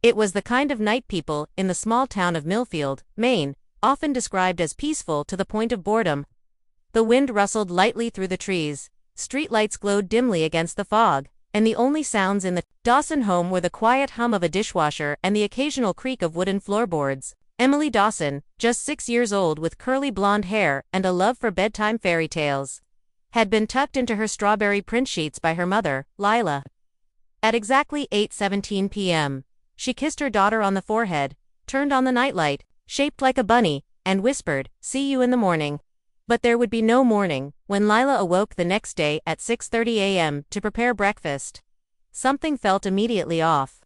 It was the kind of night people in the small town of Millfield, Maine, often described as peaceful to the point of boredom. The wind rustled lightly through the trees, streetlights glowed dimly against the fog, and the only sounds in the Dawson home were the quiet hum of a dishwasher and the occasional creak of wooden floorboards. Emily Dawson, just 6 years old with curly blonde hair and a love for bedtime fairy tales, had been tucked into her strawberry print sheets by her mother, Lila. At exactly 8:17 p.m., she kissed her daughter on the forehead, turned on the nightlight, shaped like a bunny, and whispered, "See you in the morning." But there would be no morning when Lila awoke the next day at 6:30 a.m. to prepare breakfast. Something felt immediately off.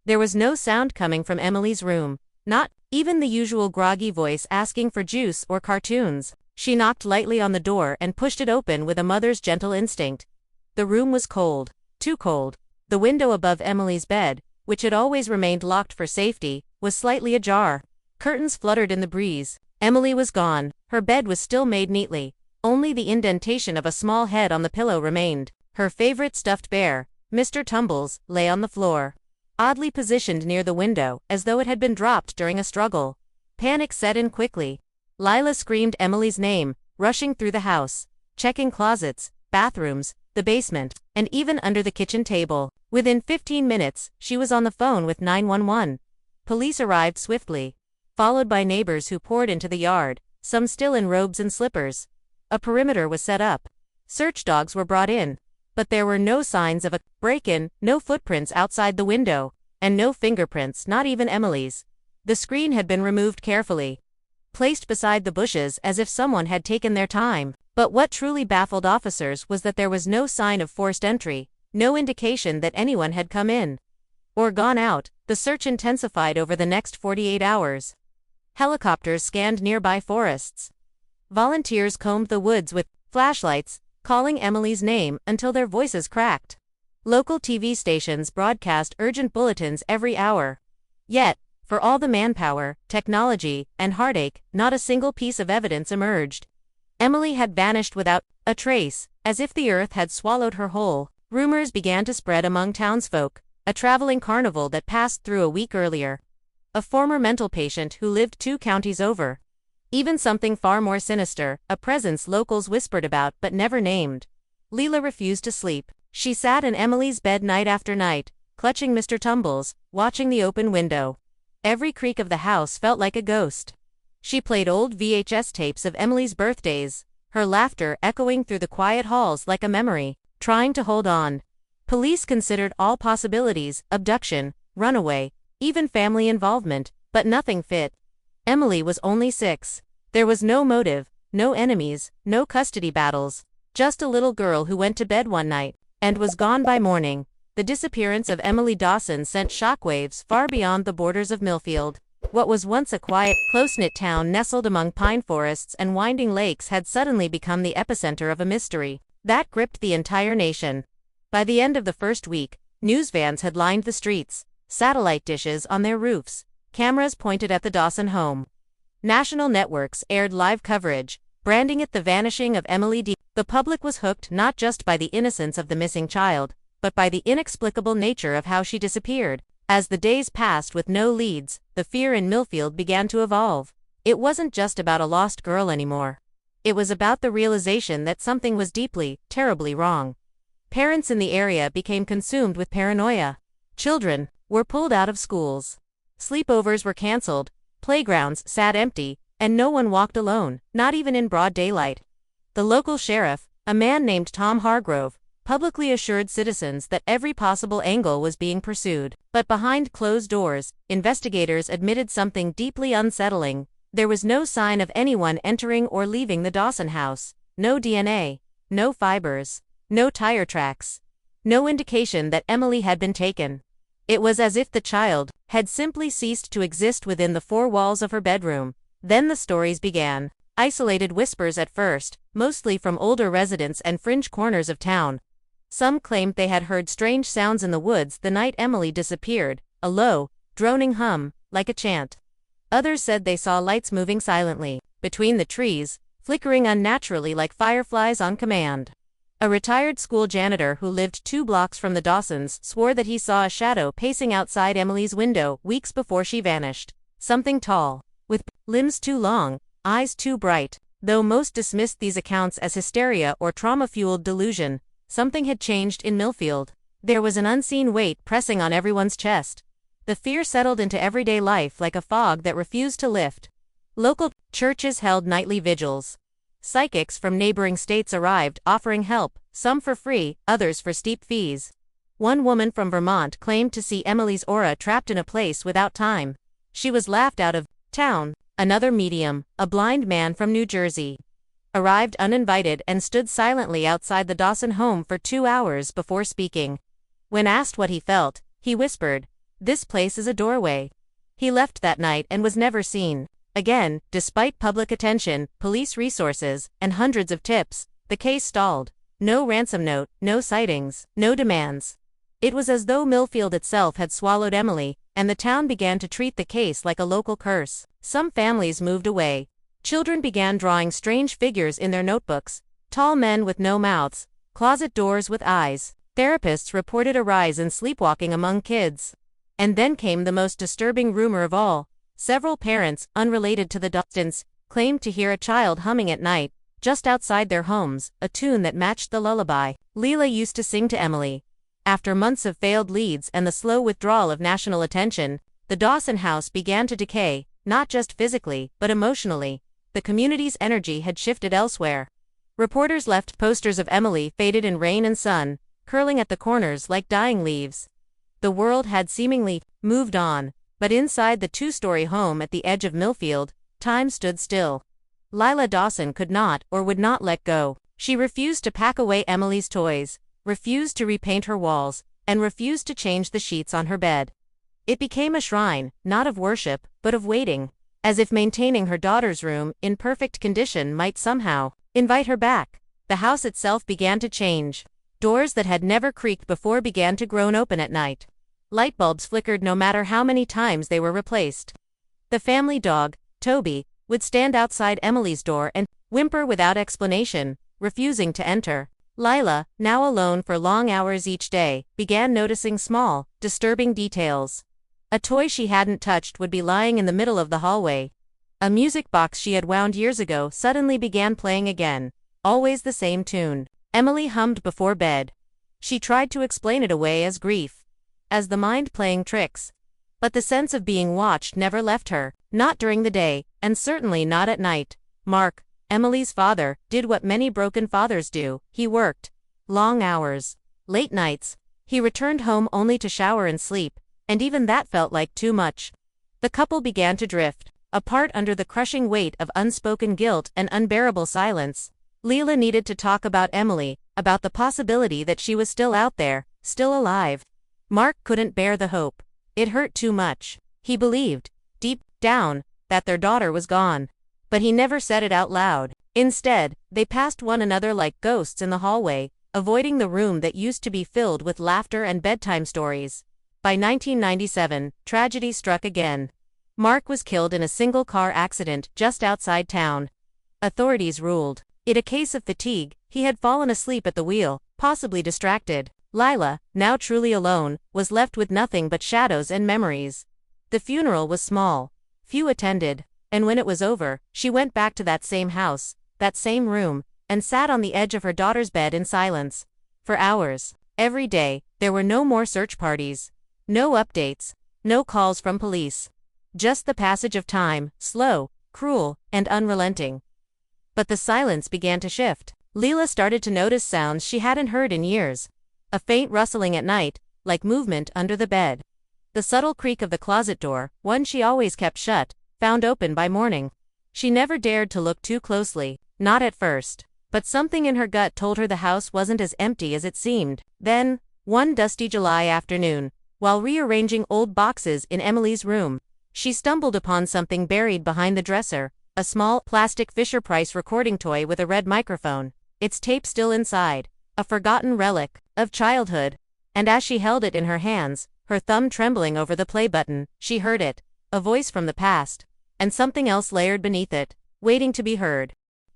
There was no sound coming from Emily's room, not even the usual groggy voice asking for juice or cartoons. She knocked lightly on the door and pushed it open with a mother's gentle instinct. The room was cold, too cold. The window above Emily's bed, which had always remained locked for safety, was slightly ajar. Curtains fluttered in the breeze. Emily was gone. Her bed was still made neatly. Only the indentation of a small head on the pillow remained. Her favorite stuffed bear, Mr. Tumbles, lay on the floor, oddly positioned near the window, as though it had been dropped during a struggle. Panic set in quickly. Lila screamed Emily's name, rushing through the house, checking closets, bathrooms, the basement, and even under the kitchen table. Within 15 minutes, she was on the phone with 911. Police arrived swiftly, followed by neighbors who poured into the yard, some still in robes and slippers. A perimeter was set up. Search dogs were brought in, but there were no signs of a break-in, no footprints outside the window, and no fingerprints, not even Emily's. The screen had been removed carefully, placed beside the bushes as if someone had taken their time. But what truly baffled officers was that there was no sign of forced entry, no indication that anyone had come in or gone out. The search intensified over the next 48 hours. Helicopters scanned nearby forests. Volunteers combed the woods with flashlights, calling Emily's name until their voices cracked. Local TV stations broadcast urgent bulletins every hour. Yet, for all the manpower, technology, and heartache, not a single piece of evidence emerged. Emily had vanished without a trace, as if the earth had swallowed her whole. Rumors began to spread among townsfolk. A traveling carnival that passed through a week earlier. A former mental patient who lived 2 counties over. Even something far more sinister, a presence locals whispered about but never named. Leela refused to sleep. She sat in Emily's bed night after night, clutching Mr. Tumbles, watching the open window. Every creak of the house felt like a ghost. She played old VHS tapes of Emily's birthdays, her laughter echoing through the quiet halls like a memory, trying to hold on. Police considered all possibilities, abduction, runaway, even family involvement, but nothing fit. Emily was only 6. There was no motive, no enemies, no custody battles, just a little girl who went to bed one night and was gone by morning. The disappearance of Emily Dawson sent shockwaves far beyond the borders of Millfield. What was once a quiet, close-knit town nestled among pine forests and winding lakes had suddenly become the epicenter of a mystery that gripped the entire nation. By the end of the first week, news vans had lined the streets, satellite dishes on their roofs, cameras pointed at the Dawson home. National networks aired live coverage, branding it the vanishing of Emily D. The public was hooked not just by the innocence of the missing child, but by the inexplicable nature of how she disappeared. As the days passed with no leads, the fear in Millfield began to evolve. It wasn't just about a lost girl anymore. It was about the realization that something was deeply, terribly wrong. Parents in the area became consumed with paranoia. Children were pulled out of schools. Sleepovers were canceled, playgrounds sat empty, and no one walked alone, not even in broad daylight. The local sheriff, a man named Tom Hargrove, publicly assured citizens that every possible angle was being pursued. But behind closed doors, investigators admitted something deeply unsettling. There was no sign of anyone entering or leaving the Dawson house. No DNA, no fibers, no tire tracks, no indication that Emily had been taken. It was as if the child had simply ceased to exist within the 4 walls of her bedroom. Then the stories began. Isolated whispers at first, mostly from older residents and fringe corners of town. Some claimed they had heard strange sounds in the woods the night Emily disappeared, a low, droning hum, like a chant. Others said they saw lights moving silently between the trees, flickering unnaturally like fireflies on command. A retired school janitor who lived 2 blocks from the Dawsons swore that he saw a shadow pacing outside Emily's window weeks before she vanished. Something tall, with limbs too long, eyes too bright. Though most dismissed these accounts as hysteria or trauma-fueled delusion, something had changed in Millfield. There was an unseen weight pressing on everyone's chest. The fear settled into everyday life like a fog that refused to lift. Local churches held nightly vigils. Psychics from neighboring states arrived, offering help, some for free, others for steep fees. One woman from Vermont claimed to see Emily's aura trapped in a place without time. She was laughed out of town. Another medium, a blind man from New Jersey, arrived uninvited and stood silently outside the Dawson home for 2 hours before speaking. When asked what he felt, he whispered, "This place is a doorway." He left that night and was never seen again. Despite public attention, police resources, and hundreds of tips, the case stalled. No ransom note, no sightings, no demands. It was as though Millfield itself had swallowed Emily, and the town began to treat the case like a local curse. Some families moved away. Children began drawing strange figures in their notebooks, tall men with no mouths, closet doors with eyes. Therapists reported a rise in sleepwalking among kids. And then came the most disturbing rumor of all. Several parents, unrelated to the Dawsons, claimed to hear a child humming at night, just outside their homes, a tune that matched the lullaby Leela used to sing to Emily. After months of failed leads and the slow withdrawal of national attention, the Dawson house began to decay, not just physically, but emotionally. The community's energy had shifted elsewhere. Reporters left posters of Emily faded in rain and sun, curling at the corners like dying leaves. The world had seemingly moved on, but inside the 2-story home at the edge of Millfield, time stood still. Lila Dawson could not or would not let go. She refused to pack away Emily's toys, refused to repaint her walls, and refused to change the sheets on her bed. It became a shrine, not of worship, but of waiting, as if maintaining her daughter's room in perfect condition might somehow invite her back. The house itself began to change. Doors that had never creaked before began to groan open at night. Light bulbs flickered no matter how many times they were replaced. The family dog, Toby, would stand outside Emily's door and whimper without explanation, refusing to enter. Lila, now alone for long hours each day, began noticing small, disturbing details. A toy she hadn't touched would be lying in the middle of the hallway. A music box she had wound years ago suddenly began playing again, always the same tune. Emily hummed before bed. She tried to explain it away as grief, as the mind playing tricks. But the sense of being watched never left her, not during the day, and certainly not at night. Mark, Emily's father, did what many broken fathers do. He worked long hours, late nights. He returned home only to shower and sleep, and even that felt like too much. The couple began to drift apart under the crushing weight of unspoken guilt and unbearable silence. Leela needed to talk about Emily, about the possibility that she was still out there, still alive. Mark couldn't bear the hope. It hurt too much. He believed, deep down, that their daughter was gone. But he never said it out loud. Instead, they passed one another like ghosts in the hallway, avoiding the room that used to be filled with laughter and bedtime stories. By 1997, tragedy struck again. Mark was killed in a single-car accident just outside town. Authorities ruled it a case of fatigue. He had fallen asleep at the wheel, possibly distracted. Lila, now truly alone, was left with nothing but shadows and memories. The funeral was small. Few attended, and when it was over, she went back to that same house, that same room, and sat on the edge of her daughter's bed in silence. For hours, every day, there were no more search parties. No updates, no calls from police. Just the passage of time, slow, cruel, and unrelenting. But the silence began to shift. Leela started to notice sounds she hadn't heard in years. A faint rustling at night, like movement under the bed. The subtle creak of the closet door, one she always kept shut, found open by morning. She never dared to look too closely, not at first. But something in her gut told her the house wasn't as empty as it seemed. Then, one dusty July afternoon, while rearranging old boxes in Emily's room, she stumbled upon something buried behind the dresser, a small, plastic Fisher-Price recording toy with a red microphone, its tape still inside, a forgotten relic of childhood. And as she held it in her hands, her thumb trembling over the play button, she heard it, a voice from the past, and something else layered beneath it, waiting to be heard.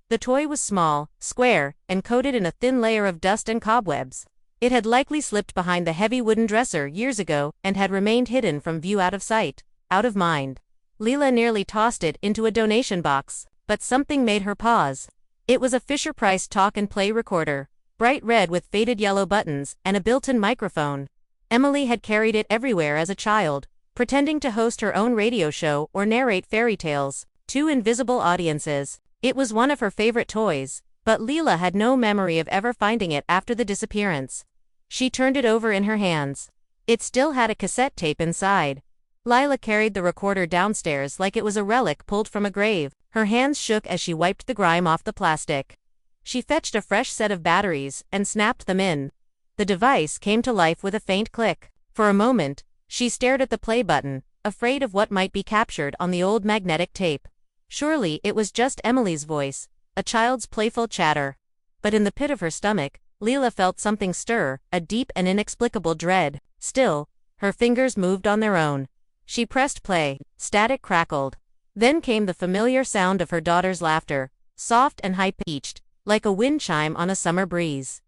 The toy was small, square, and coated in a thin layer of dust and cobwebs. It had likely slipped behind the heavy wooden dresser years ago and had remained hidden from view, out of sight, out of mind. Leela nearly tossed it into a donation box, but something made her pause. It was a Fisher-Price talk-and-play recorder, bright red with faded yellow buttons and a built-in microphone. Emily had carried it everywhere as a child, pretending to host her own radio show or narrate fairy tales to invisible audiences. It was one of her favorite toys, but Leela had no memory of ever finding it after the disappearance. She turned it over in her hands. It still had a cassette tape inside. Lila carried the recorder downstairs like it was a relic pulled from a grave. Her hands shook as she wiped the grime off the plastic. She fetched a fresh set of batteries and snapped them in. The device came to life with a faint click. For a moment, she stared at the play button, afraid of what might be captured on the old magnetic tape. Surely it was just Emily's voice, a child's playful chatter. But in the pit of her stomach, Leela felt something stir, a deep and inexplicable dread. Still, her fingers moved on their own. She pressed play. Static crackled. Then came the familiar sound of her daughter's laughter, soft and high-pitched, like a wind chime on a summer breeze.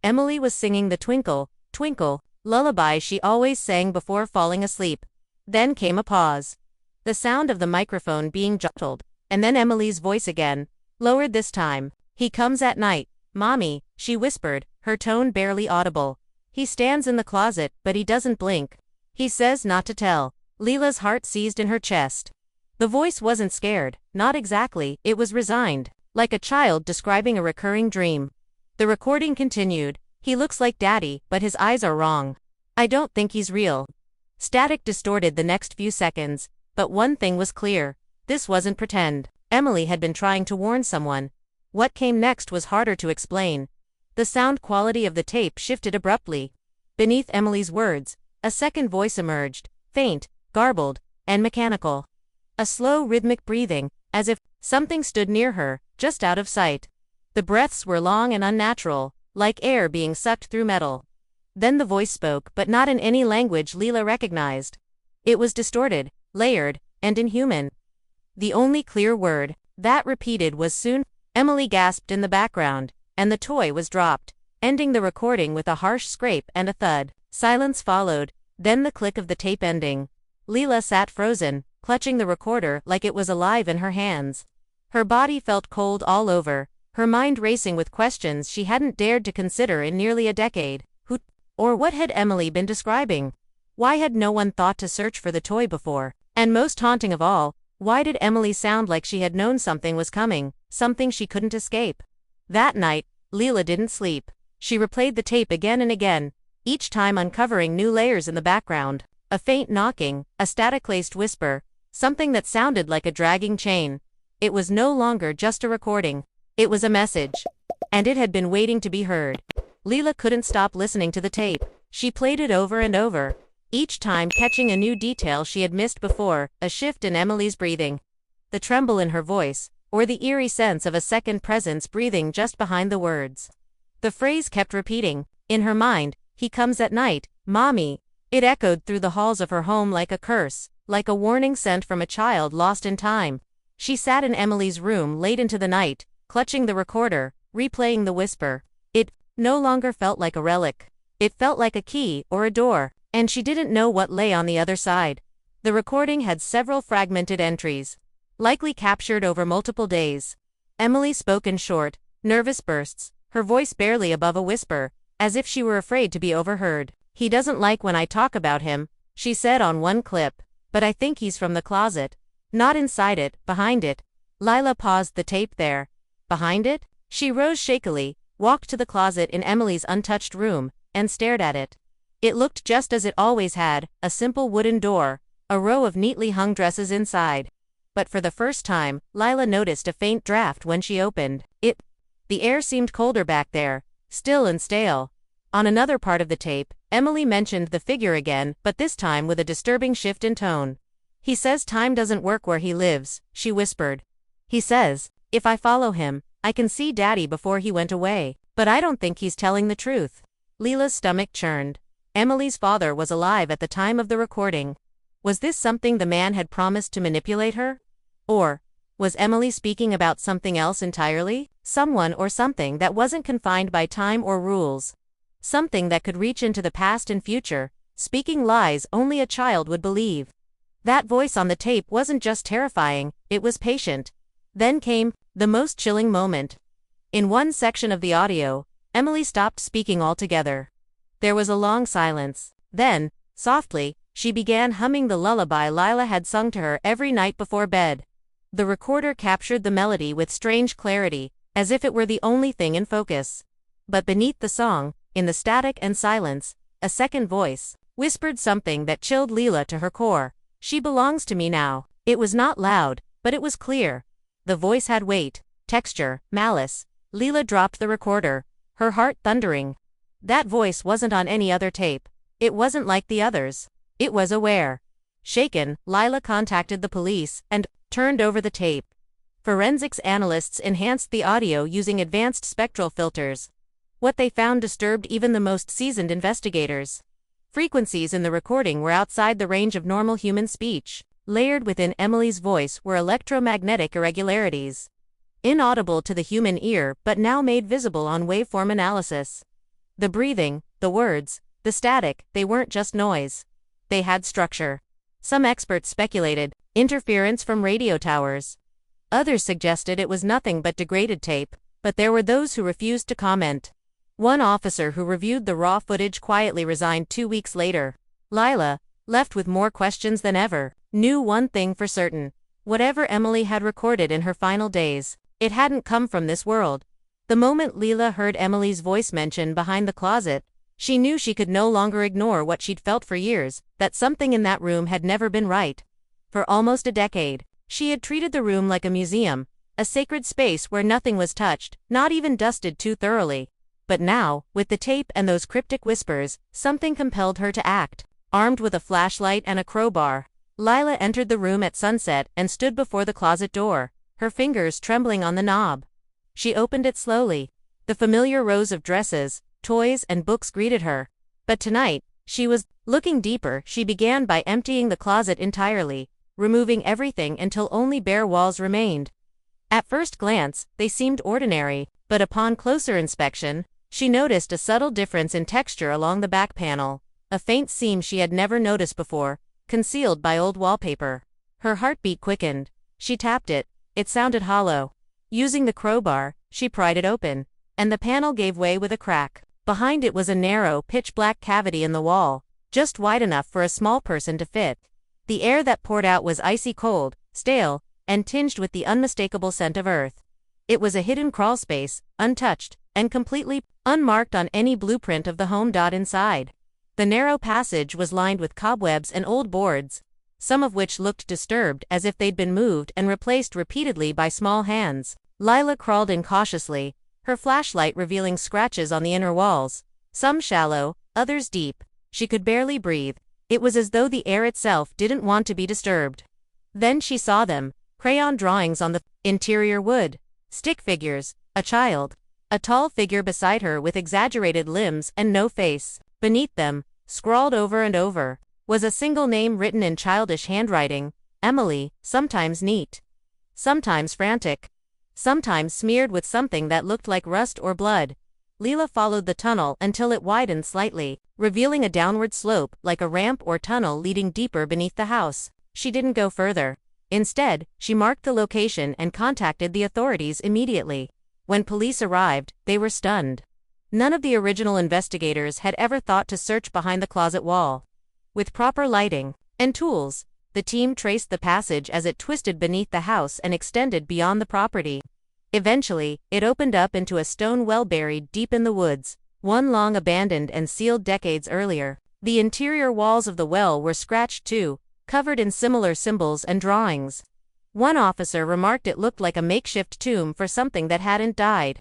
Emily was singing the Twinkle, Twinkle lullaby she always sang before falling asleep. Then came a pause. The sound of the microphone being jostled, and then Emily's voice again, lowered this time. "He comes at night, Mommy," she whispered, her tone barely audible. "He stands in the closet, but he doesn't blink. He says not to tell." Leela's heart seized in her chest. The voice wasn't scared, not exactly, it was resigned, like a child describing a recurring dream. The recording continued. "He looks like Daddy, but his eyes are wrong. I don't think he's real." Static distorted the next few seconds, but one thing was clear. This wasn't pretend. Emily had been trying to warn someone. What came next was harder to explain. The sound quality of the tape shifted abruptly. Beneath Emily's words, a second voice emerged, faint, garbled, and mechanical. A slow rhythmic breathing, as if something stood near her, just out of sight. The breaths were long and unnatural, like air being sucked through metal. Then the voice spoke, but not in any language Leela recognized. It was distorted, layered, and inhuman. The only clear word that repeated was soon. Emily gasped in the background, and the toy was dropped, ending the recording with a harsh scrape and a thud. Silence followed, then the click of the tape ending. Leela sat frozen, clutching the recorder like it was alive in her hands. Her body felt cold all over, her mind racing with questions she hadn't dared to consider in nearly a decade. Who or what had Emily been describing? Why had no one thought to search for the toy before? And most haunting of all, why did Emily sound like she had known something was coming, something she couldn't escape? That night, Leela didn't sleep. She replayed the tape again and again, each time uncovering new layers in the background. A faint knocking, a static-laced whisper, something that sounded like a dragging chain. It was no longer just a recording. It was a message. And it had been waiting to be heard. Leela couldn't stop listening to the tape. She played it over and over, each time catching a new detail she had missed before, a shift in Emily's breathing, the tremble in her voice, or the eerie sense of a second presence breathing just behind the words. The phrase kept repeating. In her mind, "He comes at night, Mommy." It echoed through the halls of her home like a curse, like a warning sent from a child lost in time. She sat in Emily's room late into the night, clutching the recorder, replaying the whisper. It no longer felt like a relic. It felt like a key or a door, and she didn't know what lay on the other side. The recording had several fragmented entries, likely captured over multiple days. Emily spoke in short, nervous bursts, her voice barely above a whisper, as if she were afraid to be overheard. "He doesn't like when I talk about him," she said on one clip, "but I think he's from the closet. Not inside it, behind it." Lila paused the tape there. Behind it? She rose shakily, walked to the closet in Emily's untouched room, and stared at it. It looked just as it always had, a simple wooden door, a row of neatly hung dresses inside. But for the first time, Lila noticed a faint draft when she opened it. The air seemed colder back there, still and stale. On another part of the tape, Emily mentioned the figure again, but this time with a disturbing shift in tone. "He says time doesn't work where he lives," she whispered. "He says, if I follow him, I can see Daddy before he went away. But I don't think he's telling the truth." Leela's stomach churned. Emily's father was alive at the time of the recording. Was this something the man had promised to manipulate her? Or Was Emily speaking about something else entirely? Someone or something that wasn't confined by time or rules. Something that could reach into the past and future, speaking lies only a child would believe. That voice on the tape wasn't just terrifying, it was patient. Then came the most chilling moment. In one section of the audio, Emily stopped speaking altogether. There was a long silence. Then, softly, she began humming the lullaby Lila had sung to her every night before bed. The recorder captured the melody with strange clarity, as if it were the only thing in focus. But beneath the song, in the static and silence, a second voice whispered something that chilled Lila to her core. She belongs to me now. It was not loud, but it was clear. The voice had weight, texture, malice. Lila dropped the recorder, her heart thundering. That voice wasn't on any other tape. It wasn't like the others. It was aware. Shaken, Lila contacted the police and turned over the tape. Forensics analysts enhanced the audio using advanced spectral filters. What they found disturbed even the most seasoned investigators. Frequencies in the recording were outside the range of normal human speech. Layered within Emily's voice were electromagnetic irregularities. Inaudible to the human ear but now made visible on waveform analysis. The breathing, the words, the static, they weren't just noise. They had structure. Some experts speculated interference from radio towers. Others suggested it was nothing but degraded tape, but there were those who refused to comment. One officer who reviewed the raw footage quietly resigned 2 weeks later. Lila, left with more questions than ever, knew one thing for certain. Whatever Emily had recorded in her final days, it hadn't come from this world. The moment Lila heard Emily's voice mentioned behind the closet, she knew she could no longer ignore what she'd felt for years, that something in that room had never been right. For almost a decade, she had treated the room like a museum, a sacred space where nothing was touched, not even dusted too thoroughly. But now, with the tape and those cryptic whispers, something compelled her to act. Armed with a flashlight and a crowbar, Lila entered the room at sunset and stood before the closet door, her fingers trembling on the knob. She opened it slowly. The familiar rows of dresses, toys, and books greeted her. But tonight, she was looking deeper. She began by emptying the closet entirely, removing everything until only bare walls remained. At first glance, they seemed ordinary, but upon closer inspection, she noticed a subtle difference in texture along the back panel, a faint seam she had never noticed before, concealed by old wallpaper. Her heartbeat quickened. She tapped it. It sounded hollow. Using the crowbar, she pried it open, and the panel gave way with a crack. Behind it was a narrow, pitch-black cavity in the wall, just wide enough for a small person to fit. The air that poured out was icy cold, stale, and tinged with the unmistakable scent of earth. It was a hidden crawlspace, untouched, and completely unmarked on any blueprint of the home. Inside. The narrow passage was lined with cobwebs and old boards, some of which looked disturbed as if they'd been moved and replaced repeatedly by small hands. Lila crawled in cautiously, her flashlight revealing scratches on the inner walls, some shallow, others deep. She could barely breathe. It was as though the air itself didn't want to be disturbed. Then she saw them, crayon drawings on the interior wood, stick figures, a child, a tall figure beside her with exaggerated limbs and no face. Beneath them, scrawled over and over, was a single name written in childish handwriting, Emily, sometimes neat, sometimes frantic, sometimes smeared with something that looked like rust or blood. Lila followed the tunnel until it widened slightly, revealing a downward slope like a ramp or tunnel leading deeper beneath the house. She didn't go further. Instead, she marked the location and contacted the authorities immediately. When police arrived, they were stunned. None of the original investigators had ever thought to search behind the closet wall. With proper lighting and tools, the team traced the passage as it twisted beneath the house and extended beyond the property. Eventually, it opened up into a stone well buried deep in the woods, one long abandoned and sealed decades earlier. The interior walls of the well were scratched too, covered in similar symbols and drawings. One officer remarked it looked like a makeshift tomb for something that hadn't died.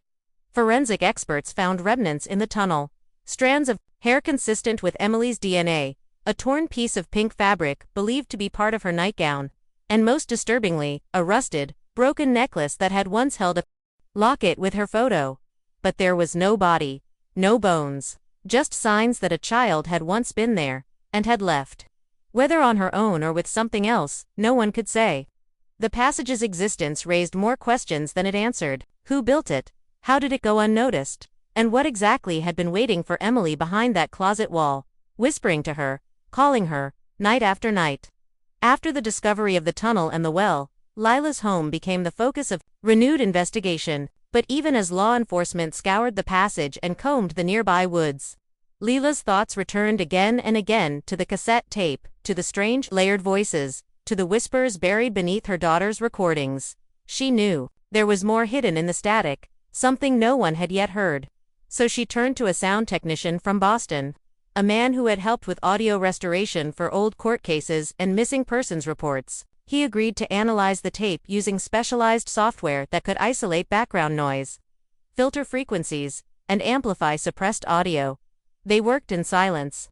Forensic experts found remnants in the tunnel, strands of hair consistent with Emily's DNA, a torn piece of pink fabric believed to be part of her nightgown, and most disturbingly, a rusted, broken necklace that had once held a locket with her photo. But there was no body, no bones, just signs that a child had once been there, and had left. Whether on her own or with something else, no one could say. The passage's existence raised more questions than it answered. Who built it? How did it go unnoticed? And what exactly had been waiting for Emily behind that closet wall, whispering to her, calling her, night after night? After the discovery of the tunnel and the well, Lila's home became the focus of renewed investigation, but even as law enforcement scoured the passage and combed the nearby woods, Lila's thoughts returned again and again to the cassette tape, to the strange, layered voices, to the whispers buried beneath her daughter's recordings. She knew there was more hidden in the static, something no one had yet heard. So she turned to a sound technician from Boston, a man who had helped with audio restoration for old court cases and missing persons reports. He agreed to analyze the tape using specialized software that could isolate background noise, filter frequencies, and amplify suppressed audio. They worked in silence,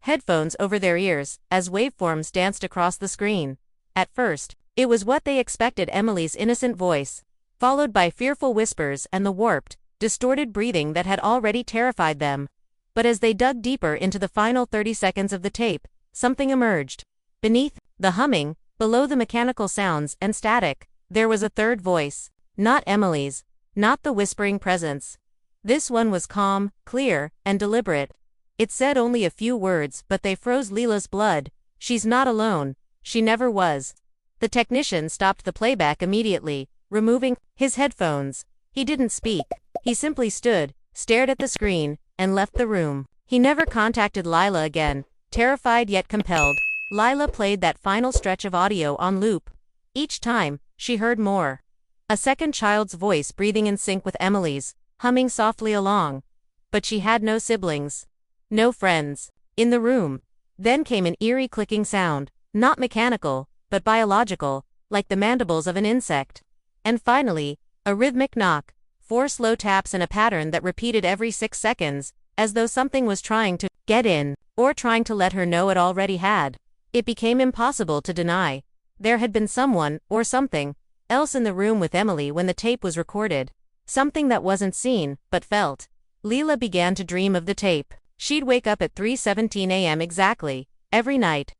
headphones over their ears, as waveforms danced across the screen. At first, it was what they expected: Emily's innocent voice, followed by fearful whispers and the warped, distorted breathing that had already terrified them. But as they dug deeper into the final 30 seconds of the tape, something emerged. Beneath the humming, below the mechanical sounds and static, there was a third voice. Not Emily's, not the whispering presence. This one was calm, clear, and deliberate. It said only a few words, but they froze Lila's blood. She's not alone. She never was. The technician stopped the playback immediately, removing his headphones. He didn't speak. He simply stood, stared at the screen, and left the room. He never contacted Lila again. Terrified yet compelled, Lila played that final stretch of audio on loop. Each time, she heard more. A second child's voice breathing in sync with Emily's, humming softly along. But she had no siblings, no friends, in the room. Then came an eerie clicking sound, not mechanical, but biological, like the mandibles of an insect. And finally, a rhythmic knock, 4 slow taps in a pattern that repeated every 6 seconds, as though something was trying to get in, or trying to let her know it already had. It became impossible to deny. There had been someone, or something, else in the room with Emily when the tape was recorded. Something that wasn't seen, but felt. Lila began to dream of the tape. She'd wake up at 3:17 a.m. exactly, every night,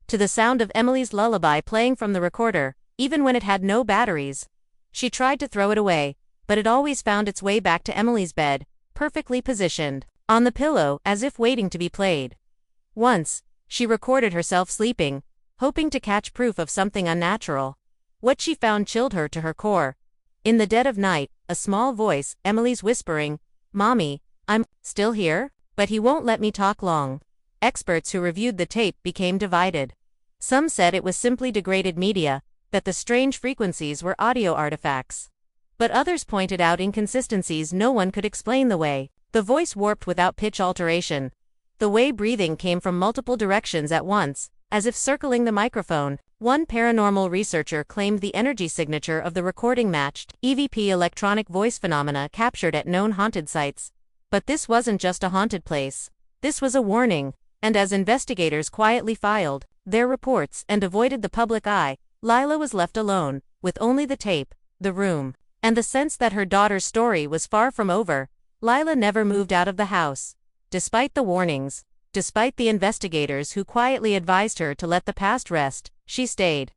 to the sound of Emily's lullaby playing from the recorder, even when it had no batteries. She tried to throw it away, but it always found its way back to Emily's bed, perfectly positioned, on the pillow, as if waiting to be played. Once, she recorded herself sleeping, hoping to catch proof of something unnatural. What she found chilled her to her core. In the dead of night, a small voice, Emily's, whispering, "Mommy, I'm still here, but he won't let me talk long." Experts who reviewed the tape became divided. Some said it was simply degraded media, that the strange frequencies were audio artifacts. But others pointed out inconsistencies no one could explain: the way the voice warped without pitch alteration, the way breathing came from multiple directions at once, as if circling the microphone. One paranormal researcher claimed the energy signature of the recording matched EVP, electronic voice phenomena captured at known haunted sites. But this wasn't just a haunted place. This was a warning, and as investigators quietly filed their reports and avoided the public eye, Lila was left alone, with only the tape, the room, and the sense that her daughter's story was far from over. Lila never moved out of the house. Despite the warnings, despite the investigators who quietly advised her to let the past rest, she stayed.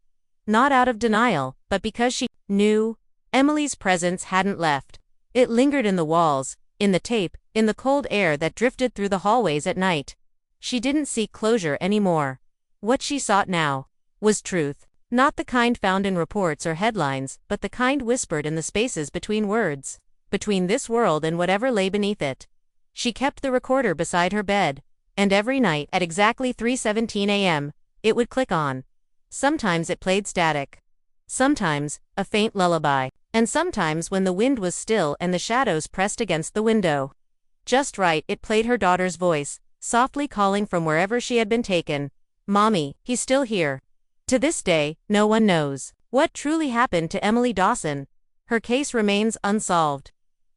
Not out of denial, but because she knew Emily's presence hadn't left. It lingered in the walls, in the tape, in the cold air that drifted through the hallways at night. She didn't seek closure anymore. What she sought now was truth. Not the kind found in reports or headlines, but the kind whispered in the spaces between words, between this world and whatever lay beneath it. She kept the recorder beside her bed, and every night at exactly 3:17 a.m., it would click on. Sometimes it played static. Sometimes, a faint lullaby. And sometimes when the wind was still and the shadows pressed against the window. Just right, it played her daughter's voice, softly calling from wherever she had been taken. "Mommy, he's still here." To this day, no one knows what truly happened to Emily Dawson. Her case remains unsolved.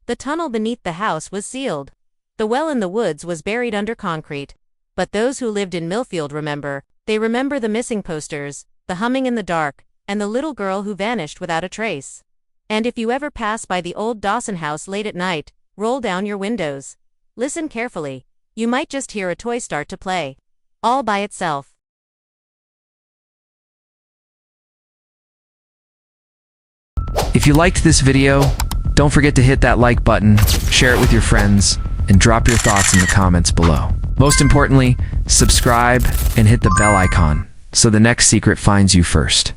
The tunnel beneath the house was sealed. The well in the woods was buried under concrete. But those who lived in Millfield remember. They remember the missing posters, the humming in the dark, and the little girl who vanished without a trace. And if you ever pass by the old Dawson house late at night, roll down your windows. Listen carefully. You might just hear a toy start to play, all by itself. If you liked this video, don't forget to hit that like button, share it with your friends, and drop your thoughts in the comments below. Most importantly, subscribe and hit the bell icon so the next secret finds you first.